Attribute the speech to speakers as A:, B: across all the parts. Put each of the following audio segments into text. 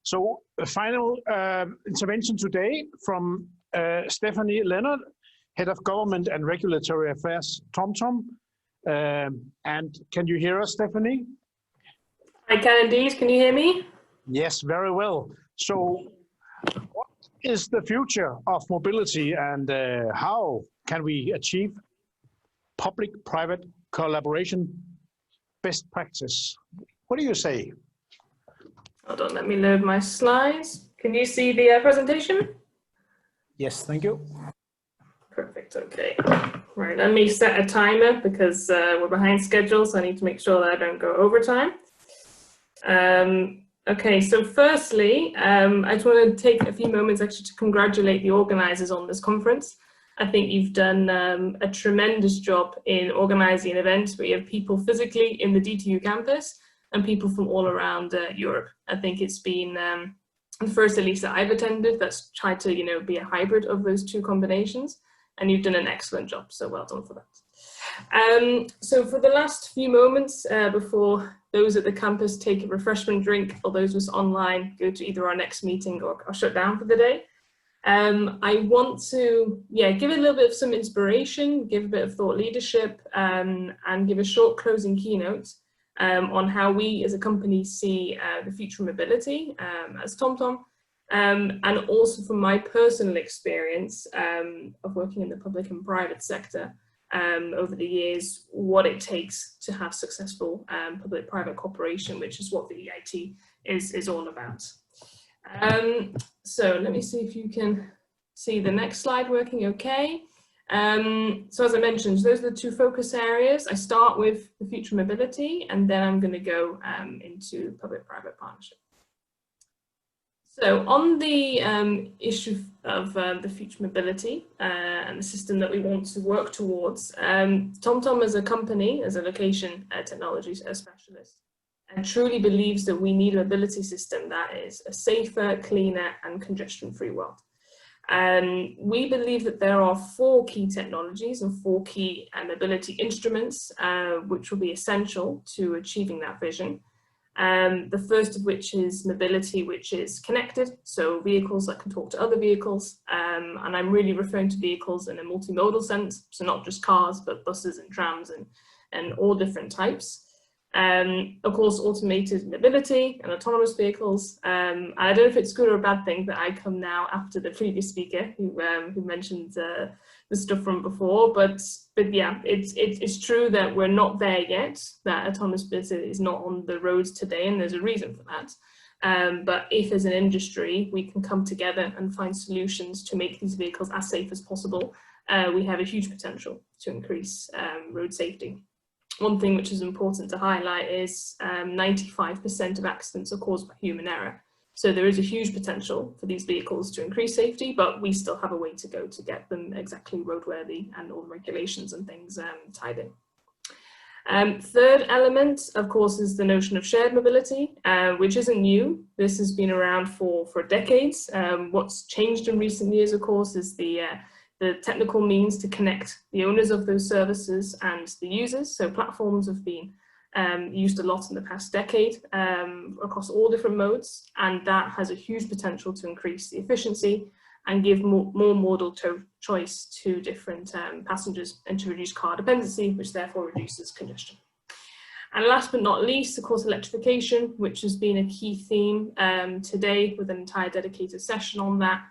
A: So a final intervention today from Stephanie Leonard, Head of Government and Regulatory Affairs, TomTom. And can you hear us, Stephanie?
B: I can indeed. Can you hear me?
A: Yes, very well. So what is the future of mobility, and how can we achieve public-private collaboration best practice? What do you say?
B: Hold on, let me load my slides. Can you see the presentation?
C: Yes, thank you.
B: Perfect, okay. Right, let me set a timer because we're behind schedule, so I need to make sure that I don't go over time. Okay, so firstly, I just want to take a few moments actually to congratulate the organizers on this conference. I think you've done a tremendous job in organizing an event where you have people physically in the DTU campus and people from all around Europe. I think it's been the first, at least that I've attended, that's tried to be a hybrid of those two combinations, and you've done an excellent job, so well done for that. So for the last few moments before those at the campus take a refreshment drink, or those of us online go to either our next meeting or shut down for the day, I want to give a little bit of some inspiration, give a bit of thought leadership, and give a short closing keynote on how we as a company see the future of mobility as TomTom, and also from my personal experience of working in the public and private sector over the years, what it takes to have successful public-private cooperation, which is what the EIT is all about. So let me see if you can see the next slide working okay. So as I mentioned, those are the two focus areas. I start with the future mobility, and then I'm going to go into public-private partnership. So on the issue of the future mobility and the system that we want to work towards, TomTom as a company, as a location technology specialist, truly believes that we need a mobility system that is a safer, cleaner, and congestion-free world. We believe that there are 4 key technologies and 4 key mobility instruments which will be essential to achieving that vision. The first of which is mobility, which is connected, so vehicles that can talk to other vehicles, and I'm really referring to vehicles in a multimodal sense, so not just cars, but buses and trams and all different types. Of course, automated mobility and autonomous vehicles. And I don't know if it's good or a bad thing that I come now after the previous speaker who mentioned the stuff from before, but yeah, it's true that we're not there yet, that autonomous mobility is not on the roads today, and there's a reason for that. But if as an industry we can come together and find solutions to make these vehicles as safe as possible, we have a huge potential to increase road safety. One thing which is important to highlight is 95% of accidents are caused by human error. So there is a huge potential for these vehicles to increase safety, but we still have a way to go to get them exactly roadworthy and all the regulations and things tied in. Third element, of course, is the notion of shared mobility, which isn't new. This has been around for decades. What's changed in recent years, of course, is the technical means to connect the owners of those services and the users. So platforms have been used a lot in the past decade across all different modes, and that has a huge potential to increase the efficiency and give more modal choice to different passengers and to reduce car dependency, which therefore reduces congestion. And last but not least, of course, electrification, which has been a key theme today with an entire dedicated session on that.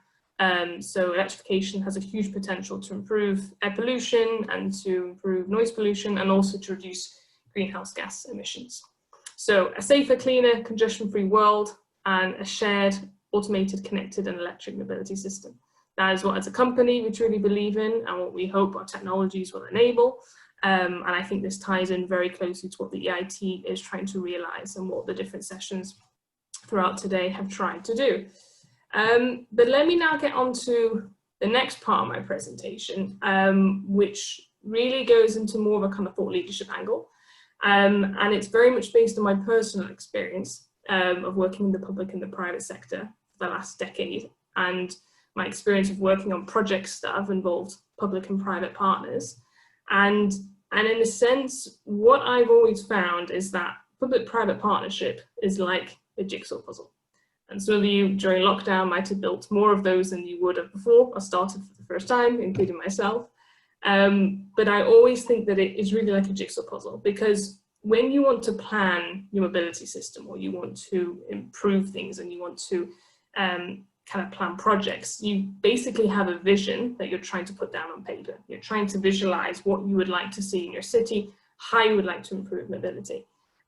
B: So electrification has a huge potential to improve air pollution and to improve noise pollution, and also to reduce greenhouse gas emissions. So a safer, cleaner, congestion-free world and a shared, automated, connected and electric mobility system. That is what as a company we truly believe in and what we hope our technologies will enable. And I think this ties in very closely to what the EIT is trying to realize and what the different sessions throughout today have tried to do. But let me now get on to the next part of my presentation, which really goes into more of a kind of thought leadership angle. And it's very much based on my personal experience of working in the public and the private sector for the last decade, and my experience of working on projects that have involved public and private partners. And in a sense, what I've always found is that public-private partnership is like a jigsaw puzzle. And some of you during lockdown might have built more of those than you would have before or started for the first time, including myself. But I always think that it is really like a jigsaw puzzle, because when you want to plan your mobility system, or you want to improve things and you want to kind of plan projects, you basically have a vision that you're trying to put down on paper. You're trying to visualize what you would like to see in your city, how you would like to improve mobility.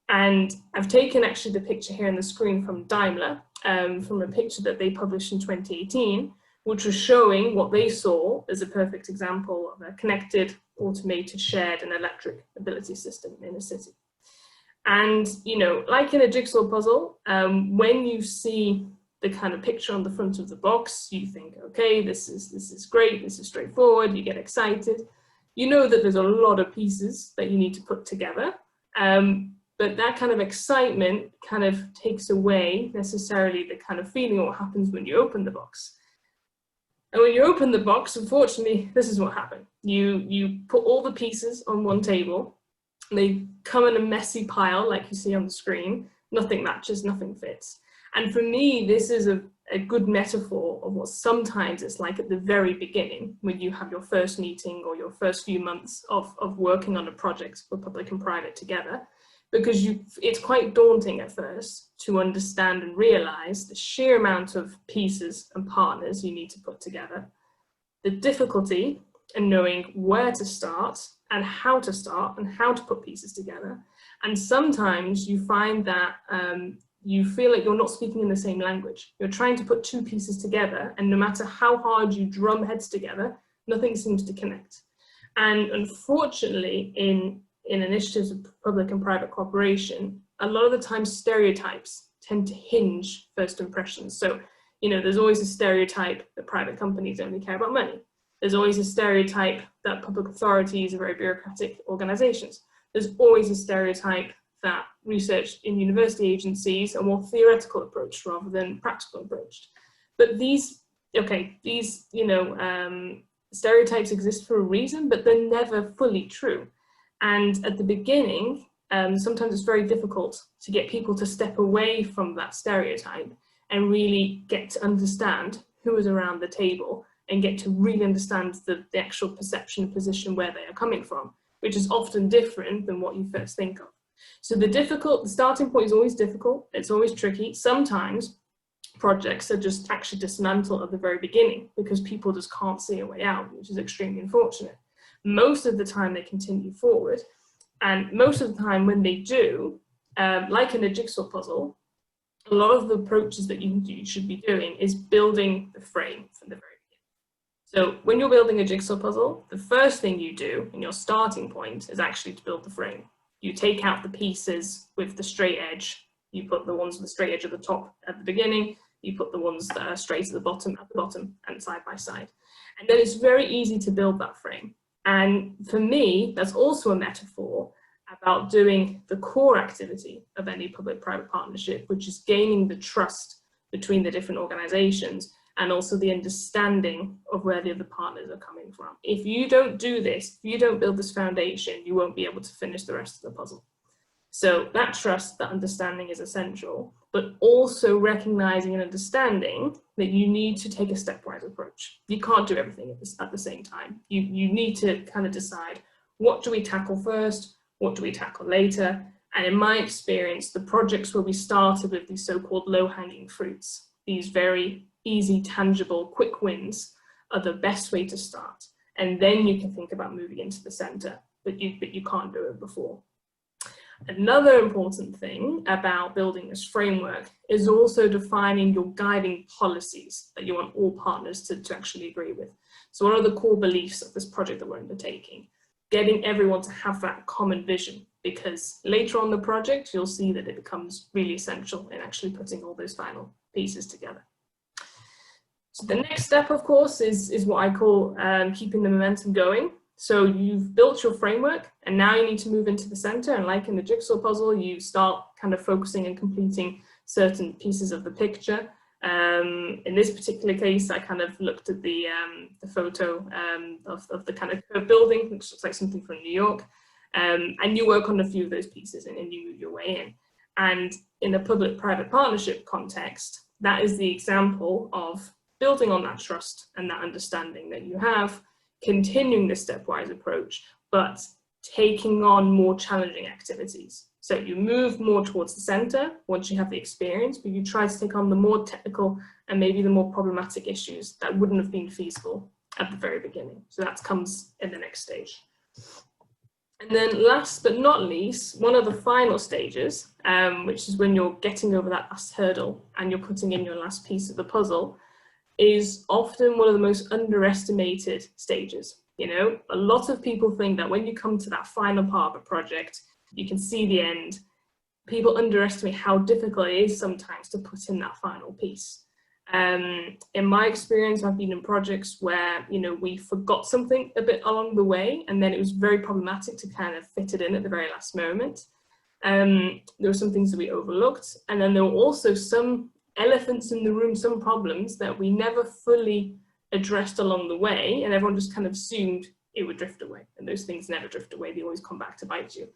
B: And I've taken actually the picture here on the screen from Daimler, from a picture that they published in 2018, which was showing what they saw as a perfect example of a connected, automated, shared and electric mobility system in a city. And, you know, like in a jigsaw puzzle, when you see the kind of picture on the front of the box, you think, okay, this is great, this is straightforward, you get excited. You know that there's a lot of pieces that you need to put together. But that kind of excitement kind of takes away necessarily the kind of feeling of what happens when you open the box. And when you open the box, unfortunately, this is what happened. You put all the pieces on one table, they come in a messy pile like you see on the screen, nothing matches, nothing fits. And for me, this is a good metaphor of what sometimes it's like at the very beginning when you have your first meeting or your first few months of working on a project for public and private together. Because it's quite daunting at first to understand and realize the sheer amount of pieces and partners you need to put together, the difficulty in knowing where to start and how to put pieces together. And sometimes you find that you feel like you're not speaking in the same language. You're trying to put two pieces together, and no matter how hard you drum heads together, nothing seems to connect. And unfortunately, in initiatives of public and private cooperation, a lot of the time stereotypes tend to hinge first impressions. So, you know, there's always a stereotype that private companies only care about money. There's always a stereotype that public authorities are very bureaucratic organizations. There's always a stereotype that research in university agencies are more theoretical approach rather than practical approach. But these stereotypes exist for a reason, but they're never fully true. And at the beginning, sometimes it's very difficult to get people to step away from that stereotype and really get to understand who is around the table and get to really understand the actual perception and position where they are coming from, which is often different than what you first think of. So the starting point is always difficult, it's always tricky. Sometimes projects are just actually dismantled at the very beginning because people just can't see a way out, which is extremely unfortunate. Most of the time they continue forward, and most of the time when they do, like in a jigsaw puzzle, a lot of the approaches that you should be doing is building the frame from the very beginning. So when you're building a jigsaw puzzle, the first thing you do in your starting point is actually to build the frame. You take out the pieces with the straight edge, you put the ones with the straight edge at the top at the beginning, you put the ones that are straight at the bottom and side by side. And then it's very easy to build that frame. And for me, that's also a metaphor about doing the core activity of any public-private partnership, which is gaining the trust between the different organizations and also the understanding of where the other partners are coming from. If you don't do this, if you don't build this foundation, you won't be able to finish the rest of the puzzle. So that trust, that understanding is essential, but also recognizing and understanding that you need to take a stepwise approach. You can't do everything at the same time. You need to kind of decide, what do we tackle first? What do we tackle later? And in my experience, the projects where we started with these so-called low-hanging fruits, these very easy, tangible, quick wins are the best way to start. And then you can think about moving into the center, but you can't do it before. Another important thing about building this framework is also defining your guiding policies that you want all partners to actually agree with. So what are the core beliefs of this project that we're undertaking? Getting everyone to have that common vision, because later on the project, you'll see that it becomes really essential in actually putting all those final pieces together. So the next step, of course, is what I call keeping the momentum going. So you've built your framework and now you need to move into the center, and like in the jigsaw puzzle, you start kind of focusing and completing certain pieces of the picture. In this particular case, I kind of looked at the photo of the kind of building, which looks like something from New York, and you work on a few of those pieces and you move your way in. And in a public-private partnership context, that is the example of building on that trust and that understanding that you have, continuing this stepwise approach, but taking on more challenging activities. So you move more towards the center once you have the experience, but you try to take on the more technical and maybe the more problematic issues that wouldn't have been feasible at the very beginning. So that comes in the next stage. And then last but not least, one of the final stages, which is when you're getting over that last hurdle and you're putting in your last piece of the puzzle, is often one of the most underestimated stages. You know, a lot of people think that when you come to that final part of a project, you can see the end. People underestimate how difficult it is sometimes to put in that final piece. In my experience, I've been in projects where, you know, we forgot something a bit along the way, and then it was very problematic to kind of fit it in at the very last moment. There were some things that we overlooked, and then there were also some elephants in the room, some problems that we never fully addressed along the way, and everyone just kind of assumed it would drift away, and those things never drift away, they always come back to bite you.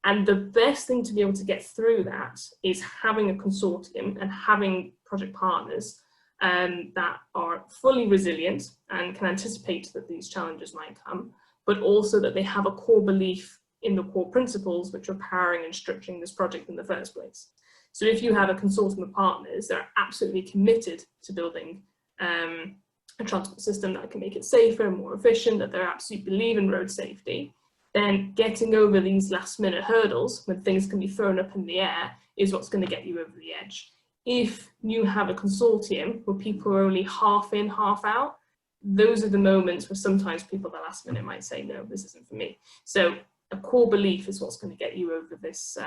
B: And the best thing to be able to get through that is having a consortium and having project partners that are fully resilient and can anticipate that these challenges might come, but also that they have a core belief in the core principles which are powering and structuring this project in the first place. So if you have a consortium of partners that are absolutely committed to building a transport system that can make it safer and more efficient, that they absolutely believe in road safety, then getting over these last minute hurdles when things can be thrown up in the air is what's going to get you over the edge. If you have a consortium where people are only half in, half out, those are the moments where sometimes people at the last minute might say, no, this isn't for me. So a core belief is what's going to get you over this,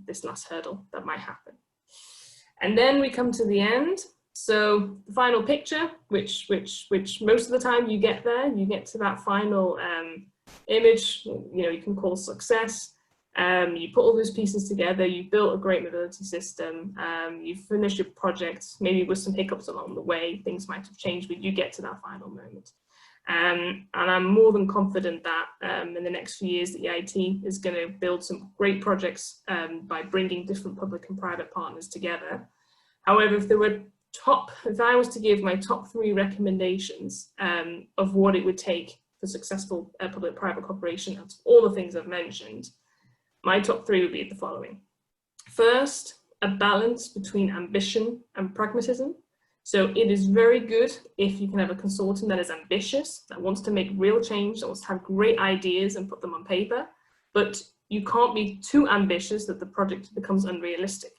B: this last hurdle that might happen. And then we come to the end. So the final picture, which most of the time you get there, you get to that final image, you know, you can call success. You put all those pieces together, you built a great mobility system, you finished your project, maybe with some hiccups along the way, things might have changed, but you get to that final moment. And I'm more than confident that in the next few years, the EIT is going to build some great projects by bringing different public and private partners together. However, if I was to give my top 3 recommendations of what it would take for successful public-private cooperation out of all the things I've mentioned, my top 3 would be the following. First, a balance between ambition and pragmatism. So it is very good if you can have a consortium that is ambitious, that wants to make real change, that wants to have great ideas and put them on paper, but you can't be too ambitious that the project becomes unrealistic.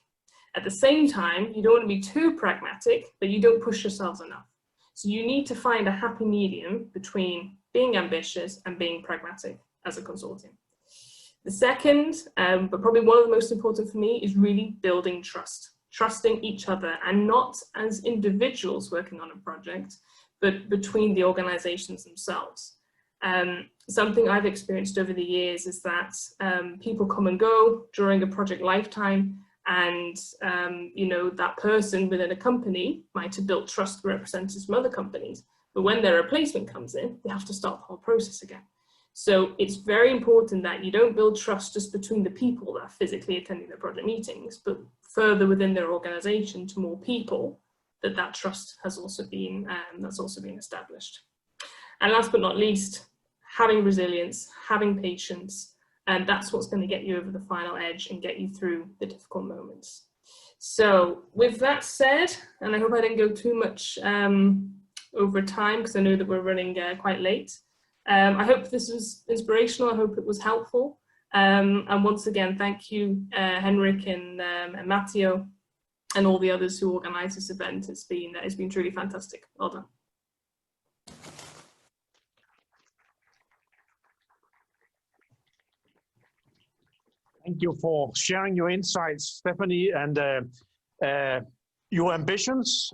B: At the same time, you don't want to be too pragmatic, but you don't push yourselves enough. So you need to find a happy medium between being ambitious and being pragmatic as a consortium. The second, but probably one of the most important for me, is really building trust. Trusting each other, and not as individuals working on a project, but between the organizations themselves. Something I've experienced over the years is that people come and go during a project lifetime, and you know, that person within a company might have built trust with representatives from other companies, but when their replacement comes in, they have to start the whole process again. So it's very important that you don't build trust just between the people that are physically attending the project meetings, but further within their organization to more people, that trust has also been established. And last but not least, having resilience, having patience, and that's what's going to get you over the final edge and get you through the difficult moments. So with that said, and I hope I didn't go too much over time, because I know that we're running quite late. I hope this was inspirational. I hope it was helpful. And once again, thank you, Henrik and Matteo, and all the others who organised this event. It's been truly fantastic. Well done.
A: Thank you for sharing your insights, Stephanie, and your ambitions.